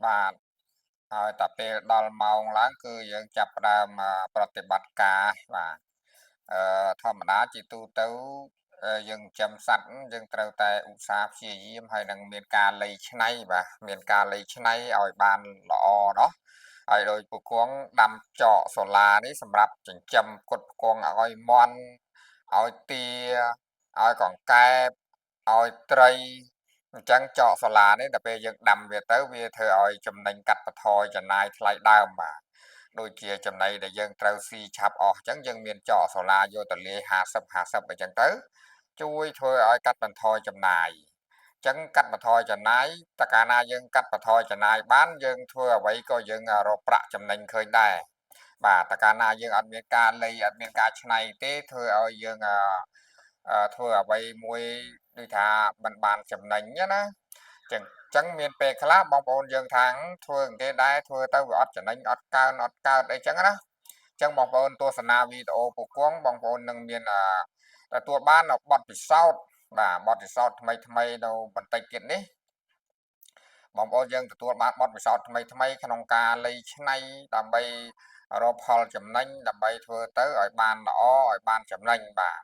បាទហើយតែពេលដល់ម៉ោងឡើងគឺយើងចាប់ផ្ដើមប្រតិបត្តិការបាទធម្មតាជាទូទៅយើងចិញ្ចឹមសត្វយើងត្រូវតែឧស្សាហ៍ព្យាយាមហើយនឹងមានការលៃឆ្នៃបាទមានការលៃឆ្នៃឲ្យបានល្អเนาะហើយដោយពូគង់ដាំចកសូឡានេះសម្រាប់ចិញ្ចឹមផ្គត់ផ្គង់ឲ្យមាន់ឲ្យទាឲ្យកង្កែបឲ្យត្រីអញ្ចឹងចកសូឡានេះដល់ពេលយើងដាំវាទៅវាធ្វើឲ្យចំណេញកាត់បន្ថយចំណាយថ្លៃដើមបាទដូចជាចំណីដែលយើងត្រូវស៊ីឆាប់អស់អញ្ចឹងយើងមានចកសូឡាយកទៅលាយ50 អញ្ចឹងទៅជួយធ្វើឲ្យកាត់បន្ថយចំណាយអញ្ចឹងកាត់បន្ថយចំណាយតើកាលណាយើងកាត់បន្ថយចំណាយបានយើងធ្វើអ្វីក៏យើងរកប្រាក់ចំណេញឃើញដែរបាទតើកាលណាយើងអត់មានការលៃអត់មានការច្នៃទេធ្វើឲ្យយើងធ្វើអ្វីមួយដូចថាមិនបានចំណេញណាចឹងមានពេលខ្លះបងប្អូនយើងថាធ្វើគេដែរធ្វើទៅវាអត់ចំណេញអត់កើតអីចឹងណាចឹងបងប្អូនទស្សនាវីដេអូពូកងបងប្អូននឹងមានទទួលបានបទពិសោធន៍បាទបទពិសោធន៍ថ្មីនៅបន្តិចទៀតនេះបងប្អូនយើងទទួលបានបទពិសោធន៍ថ្មីក្នុងការលៃឆ្នៃដើម្បីរកផលចំណេញដើម្បីធ្វើទៅឲ្យបានល្អឲ្យបានចំណេញបាទ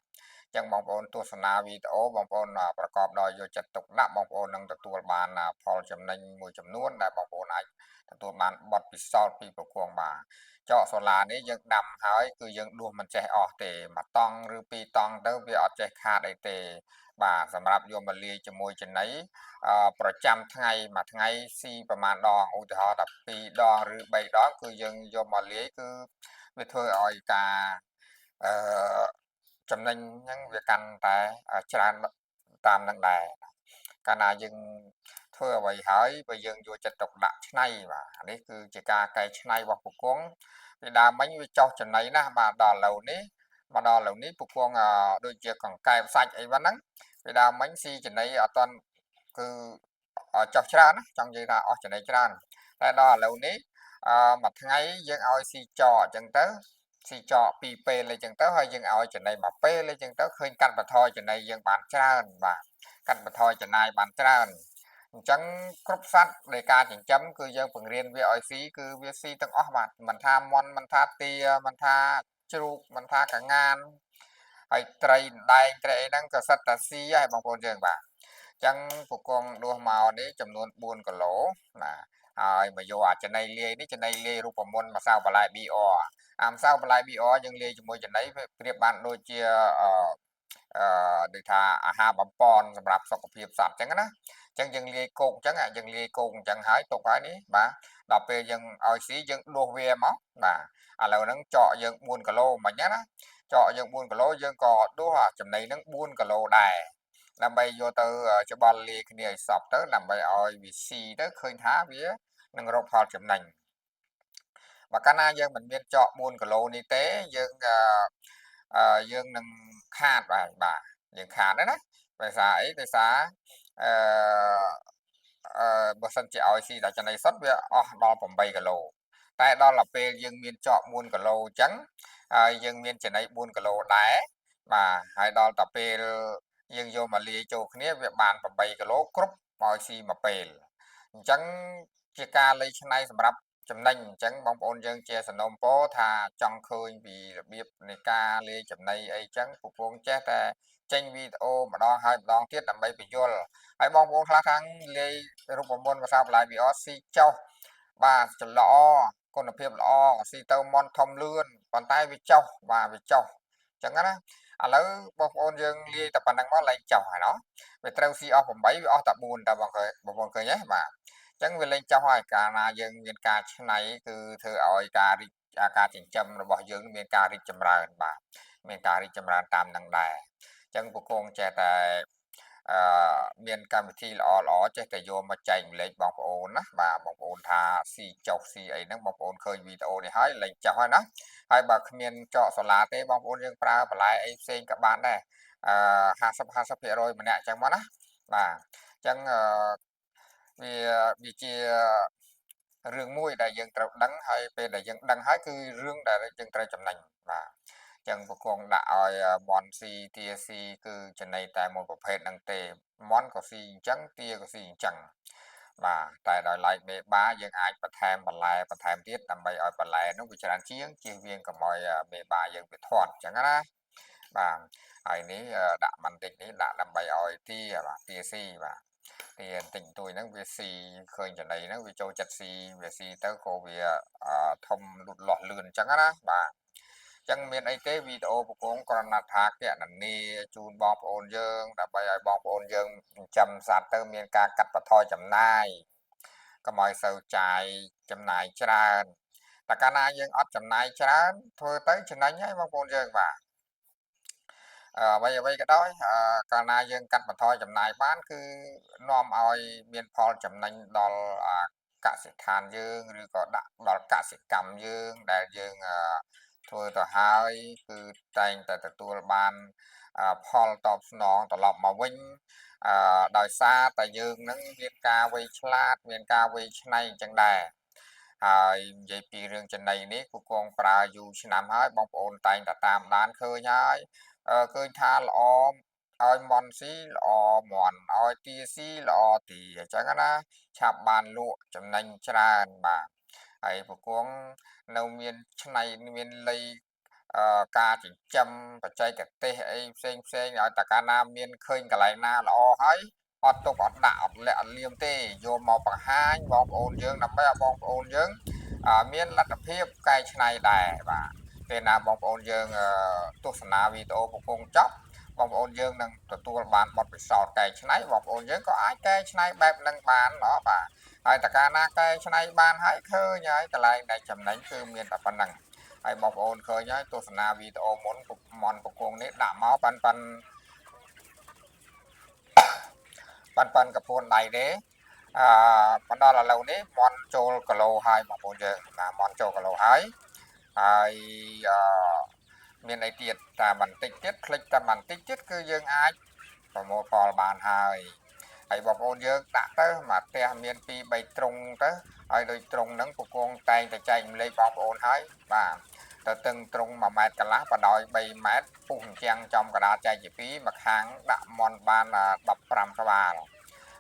ចឹងបងប្អូនទស្សនាវីដេអូបងប្អូនប្រកបដោយយកចិត្តទុកដាក់បងប្អូននឹងទទួលបានផលចំណេញមួយចំនួនដែលបងប្អូនអាចទទួលបានបទពិសោធន៍ពីប្រគងបាទចកសូឡានេះយើងដាំហើយគឺយើងដួសមិនចេះអស់ទេមួយតង់ឬពីរតង់ទៅវាអត់ចេះខាតអីទេបាទសម្រាប់យកមកលាយជាមួយចំណីប្រចាំថ្ងៃមួយថ្ងៃស៊ីប្រមាណដងឧទាហរណ៍ថា2ដងឬ3ដងគឺយើងយកមកលាយគឺវាធ្វើឲ្យការអឺចំណេញហ្នឹងវាកាន់តែច្រើនតាមនឹងដែរកាលណាយើងធ្វើអ្វីហើយបើយើងយកចិត្តទុកដាក់ច្នៃបាទនេះគឺជាការកែច្នៃរបស់ពូគង់ពីដើមមិញវាចុះចំណៃណាស់បាទដល់ឥឡូវនេះមកដល់ឥឡូវនេះពូគង់ដូចជាកង្កែបសាច់អីហ្នឹងពីដើមមិញស៊ីចំណីអត់ទាន់គឺចុះច្រើនណាចង់និយាយថាអស់ចំណីច្រើនតែដល់ឥឡូវនេះមួយថ្ងៃយើងឲ្យស៊ីចអញ្ចឹងទៅស៊ីច2ពេលអីចឹងទៅហើយយើងឲ្យចំណីមួយពេលអីចឹងទៅឃើញកាត់បន្ថយចំណីយើងបានច្រើនបាទកាត់បន្ថយចំណាយបានច្រើនអញ្ចឹងគ្រប់សត្វនៃការចិញ្ចឹមគឺយើងបង្រៀនវាឲ្យស៊ីគឺវាស៊ីទាំងអស់បាទមិនថាមាន់មិនថាទាមិនថាជ្រូកមិនថាកាងានហើយត្រីដែងត្រីអីហ្នឹងក៏សិតតែស៊ីហើយបងប្អូនយើងបាទអញ្ចឹងពូកងដួសមកនេះចំនួន4គីឡូណាហើយមកយកចំណីលាយនេះចំណីលាយរូបមន្តម្សៅបន្លែ BR ម្សៅបន្លែ BR យើងលាយជាមួយចំណីវាប្រៀបបានដូចជាដូចថាអាហារបំប៉នសម្រាប់សុខភាពសត្វអញ្ចឹងណាអញ្ចឹងយើងលាយគោកអញ្ចឹងយើងលាយគោកអញ្ចឹងហើយទុកហើយនេះបាទដល់ពេលយើងឲ្យស៊ីយើងដួសវាមកបាទឥឡូវហ្នឹងចកយើង4គីឡូមិញណាចកយើង4គីឡូយើងក៏ដួសចំណីហ្នឹង4គីឡូដែរដើម្បីយកទៅច្បល់លាយគ្នាឲ្យសព្វទៅដើម្បីឲ្យវាស៊ីទៅឃើញថាវានឹងរកផលចំណេញបើកាលណាយើងមិនមានចក4គីឡូនេះទេយើងនឹងខាតបាទយើងខាតណាដោយសារអីដោយសារអឺបើសិនជាឲ្យស៊ីតែចំណីសុទ្ធវាអស់ដល់8គីឡូតែដល់ពេលយើងមានចក4គីឡូអញ្ចឹងហើយយើងមានចំណី4គីឡូដែរបាទហើយដល់តែពេលយើងយកមកលាយចូលគ្នាវាបាន8គីឡូគ្រប់ឲ្យស៊ីមួយពេលអញ្ចឹងជាការលៃឆ្នៃសម្រាប់ចំណេញអញ្ចឹងបងប្អូនយើងជាសំណូមពរថាចង់ឃើញពីរបៀបនៃការលាយចំណីអីចឹងពពងចេះតែចេញវីដេអូម្ដងហើយម្ដងទៀតដើម្បីបញ្យល់ហើយបងប្អូនខ្លះខាងលាយរូបមន្តម្សៅបន្លែ BR ស៊ីចុះបាទច្រល្អគុណភាពល្អស៊ីទៅមន់ធំលឿនប៉ុន្តែវាចុះបាទវាចុះអញ្ចឹងណាឥឡូវបងប្អូនយើងលាយតែប៉ុណ្្នឹងមកឡើងចុះហើយណោះវាត្រូវស៊ីអស់8វាអស់តែ4តែបងប្អូនឃើញទេបាទអញ្ចឹងវាលែងចុះហើយកាលណាយើងមានការច្នៃគឺធ្វើឲ្យការចិញ្ចឹមរបស់យើងមានការរីកចម្រើនបាទមានការរីកចម្រើនតាមនឹងដែរអញ្ចឹងពូកងចេះតែអឺមានកម្មវិធីល្អចេះតែយកមកចែកម្លែកបងប្អូនណាបាទបងប្អូនថាស៊ីចុះស៊ីអីហ្នឹងបងប្អូនឃើញវីដេអូនេះហើយលែងចុះហើយណាហើយបើគ្មានចកសូឡាទេបងប្អូនយើងប្រើបន្លែអីផ្សេងក៏បានដែរ50% ម្នាក់អញ្ចឹងមកណាបាទអញ្ចឹងវាជារឿងមួយដែលយើងត្រូវដឹងហើយពេលដែលយើងដឹងហើយគឺរឿងដែលយើងត្រូវចំណេញបាទចឹងពគង់ដាក់ឲ្យមន់ស៊ីទាស៊ីគឺចំណីតែមួយប្រភេទហ្នឹងទេមន់ក៏ស៊ីអញ្ចឹងទាក៏ស៊ីអញ្ចឹង បាទតែដោយឡែកមេបាយើងអាចបន្ថែមបន្លែបន្ថែមទៀតដើម្បីឲ្យបន្លែនោះវាច្រើនជាងជៀសវាងកុំឲ្យមេបាយើងវាធាត់អញ្ចឹងណាបាទហើយនេះដាក់បន្តិចនេះដាក់ដើម្បីឲ្យទាបាទទាស៊ីបាទទាបន្តិចបន្តួចហ្នឹងវាស៊ីឃើញចំណីហ្នឹងវាចូលចិត្តស៊ីវាស៊ីទៅក៏វាធំលូតលាស់លឿនអញ្ចឹងណាបាទចឹងមានអីទេវីដេអូពពងគ្រាន់តែថាគណនាជូនបងប្អូនយើងដើម្បីឲ្យបងប្អូនយើងចិញ្ចឹមសត្វទៅមានការកាត់បន្ថយចំណាយកុំឲ្យសូវចាយចំណាយច្រើនតែកាលណាយើងអត់ចំណាយច្រើនធ្វើទៅចំណេញហើយបងប្អូនយើងបាទអ្វីអ្វីក៏ដោយកាលណាយើងកាត់បន្ថយចំណាយបានគឺនាំឲ្យមានផលចំណេញដល់កសិដ្ឋានយើងឬក៏ដាក់ដល់កសិកម្មយើងដែលយើងធ្វើទៅហើយគឺតែងតែទទួលបានផលតបស្នងត្រឡប់មកវិញដោយសារតែយើងនឹងមានការវៃឆ្លាតមានការវៃឆ្នៃអញ្ចឹងដែរហើយនិយាយពីរឿងចំណីនេះគូកងប្រើយូរឆ្នាំហើយបងប្អូនតែងតែតាមដានឃើញហើយឃើញថាល្អឲ្យមន់ស៊ីល្អមន់ឲ្យទាស៊ីល្អទាអញ្ចឹងណាឆាប់បានលក់ចំណេញច្រើនបាទហើយពគងនៅមានឆ្នៃមានលៃការចិញ្ចឹមបច្ចេកទេសអីផ្សេងឲ្យតែកាលណាមានឃើញកន្លែងណាល្អហើយអត់ទុកអត់ដាក់អត់លាក់អត់លាមទេយកមកបង្ហាញបងប្អូនយើងដើម្បីឲ្យបងប្អូនយើងមានលទ្ធភាពកែច្នៃដែរបាទពេលណាបងប្អូនយើងទស្សនាវីដេអូពពងចប់បងប្អូនយើងនឹងទទួលបានបទពិសោធន៍កែច្នៃបងប្អូនយើងក៏អាចកែច្នៃបែបហ្នឹងបានណោះបាទហើយតើកាលណាកែច្នៃបានហើយឃើញហើយកន្លែងដែលចំណេញគឺមានតែប៉ុណ្្នឹងហើយបងប្អូនឃើញហើយទស្សនាវីដេអូមុនមន់ពគងនេះដាក់មកប៉ាន់កពួនដៃទេបណ្ដល់ឥឡូវនេះមន់ចូលគីឡូហើយបងប្អូនយើងមន់ចូលគីឡូហើយហើយមានអីទៀតតែបន្តិចទៀតคลิกតែបន្តិចទៀតគឺយើងអាចប្រមូលផលបានហើយបងប្អូនយើងដាក់ទៅមកផ្ទះមាន2 3ទ្រុងទៅហើយដូចទ្រុងហ្នឹងពគងតែងតែចែកម្លែកបងប្អូនហើយបាទទៅតឹងទ្រុង1ម៉ែត្រកន្លះបដោយ3ម៉ែត្រពុះអញ្ចឹងចំកដាលចែកជា2មកខាងដាក់មន់បាន15ក្បាល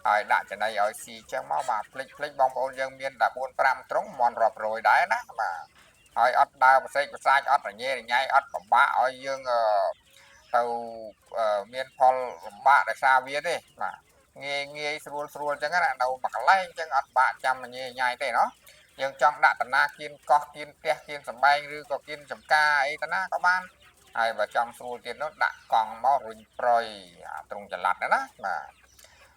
ហើយដាក់ចំណីឲ្យស៊ីចឹងមកបាទភ្លេចបងប្អូនយើងមានតែ4 5ទ្រុងមន់រាប់រយដែរណាបាទហើយអត់ដើរប្រសេកប្រសាចអត់រញ៉េរញ៉ៃអត់ពិបាកឲ្យយើងទៅមានផលលំបាកដោយសារវាទេបាទងាយស្រួលអញ្ចឹងណានៅមួយកន្លែងអញ្ចឹងអត់បាក់ចាំញ៉េញ៉ៃទេណោះយើងចង់ដាក់តាណាគៀនកោះគៀនផ្ទះគៀនសំបែងឬក៏គៀនចំការអីតាណាក៏បានហើយបើចង់ស្រួលទៀតនោះដាក់កង់មករុញប្រយទ្រង់ចល័តណាបា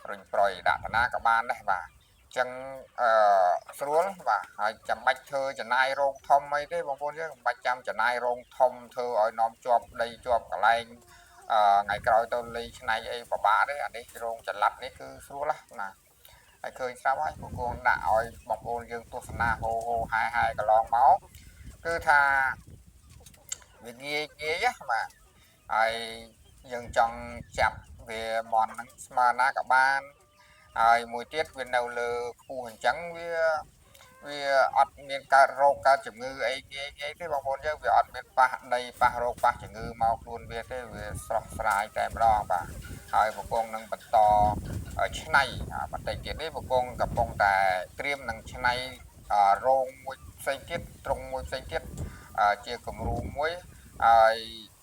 ទរុញប្រយដាក់តាណាក៏បានដែរបាទចឹងស្រួលបាទហើយចាំបាច់ធ្វើចំណាយរោងធំអីទេបងប្អូនយើងមិនបាច់ចាំចំណាយរោងធំធ្វើឲ្យនាំជាប់ដីជាប់កន្លែងថ្ងៃក្រោយទៅលេងឆ្នៃអីពិបាកទេអានេះរោងចល័តនេះគឺស្រួលណាហើយឃើញស្រាប់ហើយពគងដាក់ឲ្យបងប្អូនយើងទស្សនាហូហើកន្លងមកគឺថាវាងាយបាទហើយយើងចង់ចាប់វាមន់ហ្នឹងស្មើណាក៏បានហើយមួយទៀតវានៅលើខ្ពស់អញ្ចឹងវាអត់មានកើតរោគកើតជំងឺអីងាយទេបងប្អូនយើងវាអត់មានប៉ះដីប៉ះរោគប៉ះជំងឺមកខ្លួនវាទេវាស្រស់ស្រាយតែម្ដងបាទហើយពពងនឹងបន្តឆ្នៃបន្តិចទៀតនេះពពងកំពុងតែត្រៀមនឹងឆ្នៃរោងមួយផ្សេងទៀតទ្រង់មួយផ្សេងទៀតជាគំរូមួយ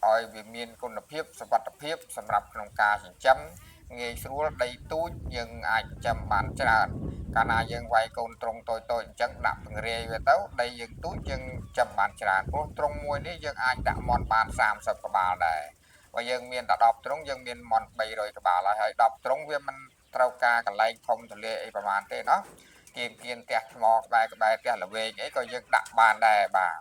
ឲ្យវាមានគុណភាពសុវត្ថិភាពសម្រាប់ក្នុងការចិញ្ចឹមងាយស្រួលដីទូចយើងអាចចិញ្ចឹមបានច្រើនកាលណាយើងវាយកូនទ្រង់តូចអញ្ចឹងដាក់ពង្រាយវាទៅដីយើងទូចយើងចិញ្ចឹមបានច្រើនព្រោះទ្រង់មួយនេះយើងអាចដាក់មន់បាន30ក្បាលដែរបើយើងមានតែ10ទ្រង់យើងមានមន់300ក្បាលហើយ10ទ្រង់វាមិនត្រូវការកន្លែងធំទូលាយអីប្រហែលទេណោះគៀនផ្ទះថ្មក្បែរផ្ទះល្វែងអីក៏យើងដាក់បានដែរបាទ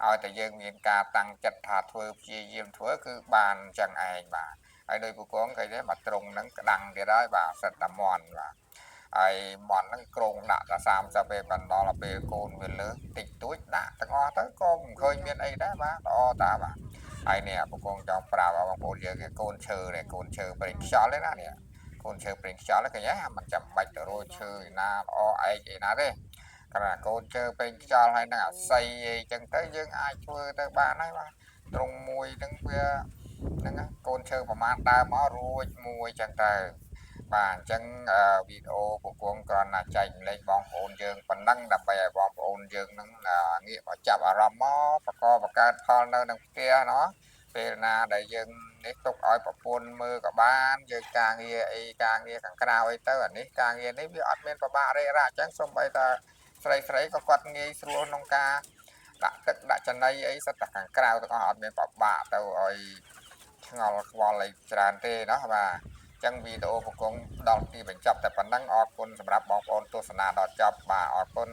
ឲ្យតែយើងមានការតាំងចិត្តថាធ្វើព្យាយាមធ្វើគឺបានចឹងឯងបាទហើយដោយពូកងឃើញទេមកត្រង់ហ្នឹងក្តាំងទៀតហើយបាទសិតតែមន់បាទហើយមន់ហ្នឹងក្រងដាក់តែ30ពេលបណ្ដល់ពេលកូនវាលើតិចតួចដាក់ទាំងអស់ទៅក៏មិនឃើញមានអីដែរបាទល្អតាបាទហើយនេះពូកងចង់ប្រាប់បងប្អូនយើងកូនឈើនេះកូនឈើព្រៃខ្យល់ទេណានេះកូនឈើព្រៃខ្យល់ឃើញហ៎មិនចាំបាច់ទៅរកឈើឯណាល្អឯកឯណាទេគ្រាន់តែកូនឈើព្រៃខ្យល់ហើយនឹងអាស័យអីចឹងទៅយើងអាចធ្វើទៅបានហើយបាទត្រង់មួយហ្នឹងវាហ្នឹងកូនឈើប្រមាណដើមមករួចមួយចឹងទៅ បាទអញ្ចឹងវីដេអូពងគ្រាន់តែចែកម្លែកបងប្អូនយើងប៉ុណ្ណឹងដើម្បីឲ្យបងប្អូនយើងហ្នឹងងាកមកចាប់អារម្មណ៍មកបង្កើតផលនៅក្នុងផ្ទះណោះពេលណាដែលយើងនេះទុកឲ្យប្រពន្ធមើលក៏បានយើងការងារអីការងារខាងក្រៅអីទៅអានេះការងារនេះវាអត់មានពិបាករេរ៉ាអញ្ចឹងសូម្បីតែស្រីក៏គាត់ងាយស្រួលក្នុងការដាក់ទឹកដាក់ចំណីអីសិតតែខាងក្រៅទាំងអស់អត់មានពិបាកទៅឲ្យឆ្ងល់ខ្វល់អីច្រើនទេណាបាទចឹងវីដេអូពងដល់ទីបញ្ចប់តែប៉ុណ្ណឹងអរគុណសម្រាប់បងប្អូនទស្សនាដល់ចប់បាទអរគុណ